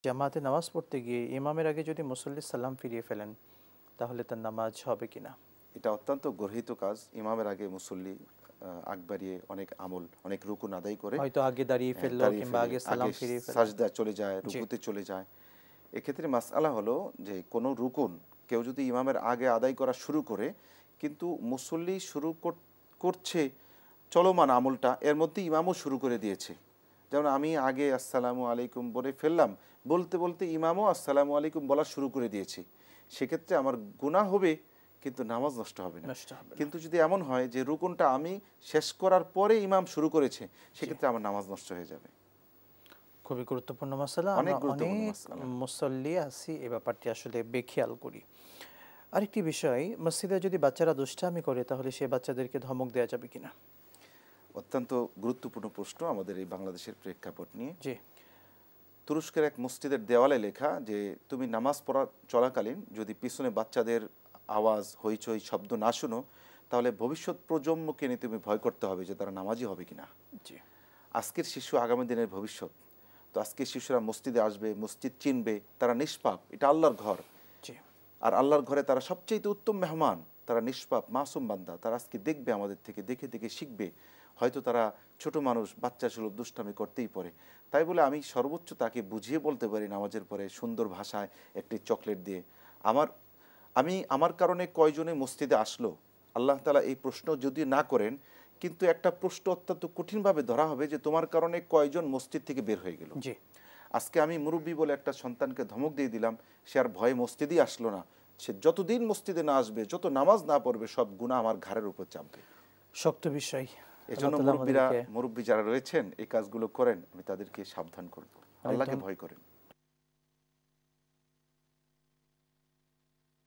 জামাতে নামাজ পড়তে গিয়ে ইমামের আগে যদি মুসল্লি সালাম ফিরিয়ে ফেলেন তাহলে তার নামাজ হবে কিনা? এটা অত্যন্ত গর্হিত কাজ। ইমামের আগে মুসল্লি আগ বাড়িয়ে অনেক আমল, অনেক রুকুন আদায় করে হয়তো আগে দাঁড়িয়ে ফেললো দাঁড়িয়ে কিংবা ফেলে আগে আগে সালাম ফিরিয়ে ফেললো। সাজদা চলে যায়, জি। রুকুতে চলে যায়। এক্ষেত্রে মাসআলা হলো যে কোনো রুকুন কেউ যদি ইমামের আগে আদায় করা শুরু করে, কিন্তু মুসল্লি শুরু করছে চলমান আমলটা, এর মধ্যে ইমামও শুরু করে দিয়েছে। যেমন আমি আগে আসসালামু আলাইকুম বলে ফেললাম, বলতে বলতে ইমামও আসসালামু আলাইকুম বলা শুরু করে দিয়েছে, সেক্ষেত্রে আমার গুনাহ হবে কিন্তু নামাজ নষ্ট হবে না। নষ্ট হবে না। কিন্তু যদি এমন হয় যে রুকুনটা আমি শেষ করার পরে ইমাম শুরু করেছে, জি। সেক্ষেত্রে আমার নামাজ নষ্ট হয়ে যাবে। খুবই গুরুত্বপূর্ণ মাসালা। অনেক আমরা গুরুত্বপূর্ণ অনেক মাসআলা। মুসল্লি আছি এই ব্যাপারটি আসলে বেখেয়াল করি। আরেকটি বিষয়, মসজিদে যদি বাচ্চারা দুষ্টামি করে তাহলে সে বাচ্চাদেরকে ধমক দেওয়া যাবে কিনা? অত্যন্ত গুরুত্বপূর্ণ প্রশ্ন আমাদের এই বাংলাদেশের প্রেক্ষাপট নিয়ে। জি। তুরস্কের এক মসজিদের দেওয়ালে লেখা যে তুমি নামাজ পড়া চলাকালীন যদি পিছনে বাচ্চাদের আওয়াজ, হইচই, শব্দ না শুনো, তাহলে ভবিষ্যৎ প্রজন্মকে নিয়ে তুমি ভয় করতে হবে যে তারা নামাজি হবে কিনা। জি। আজকের শিশু আগামী দিনের ভবিষ্যৎ। তো আজকের শিশুরা মসজিদে আসবে, মসজিদ চিনবে, তারা নিষ্পাপ, এটা আল্লাহর ঘর। জি। আর আল্লাহর ঘরে তারা সবচেয়ে উত্তম মেহমান, তারা নিষ্পাপ মাসুম বান্দা, তারা আজকে দেখবে আমাদের থেকে, দেখে দেখে শিখবে। হয়তো তারা ছোট মানুষ, বাচ্চা সুলভ দুষ্টামি করতেই পারে। তাই বলে আমি সর্বোচ্চ তাকে বুঝিয়ে বলতে পারি নামাজের পরে সুন্দর ভাষায় একটি চকলেট দিয়ে, আমার কারণে কয়জনে মসজিদে আসলো, আল্লাহ তাআলা এই প্রশ্ন যদি না করেন, কিন্তু একটা প্রশ্ন অত্যন্ত কঠিনভাবে ধরা হবে যে তোমার কারণে কয়জন মসজিদ থেকে বের হয়ে গেল। জি। আজকে আমি মুরব্বী বলে একটা সন্তানকে ধমক দিয়ে দিলাম, সে আর ভয়ে মসজিদই আসলো না। সে যতদিন মসজিদে না আসবে, যত নামাজ না পড়বে, সব গুনাহ আমার ঘাড়ের উপর চাপবে। শক্ত বিষয়। আল্লাহ এজন্য তাআলা আমাদেরকে মুরব্বী যারা রয়েছেন এই কাজগুলো করেন, আমি তাদেরকে সাবধান করব, আল্লাহকে অনেক ভয় করেন।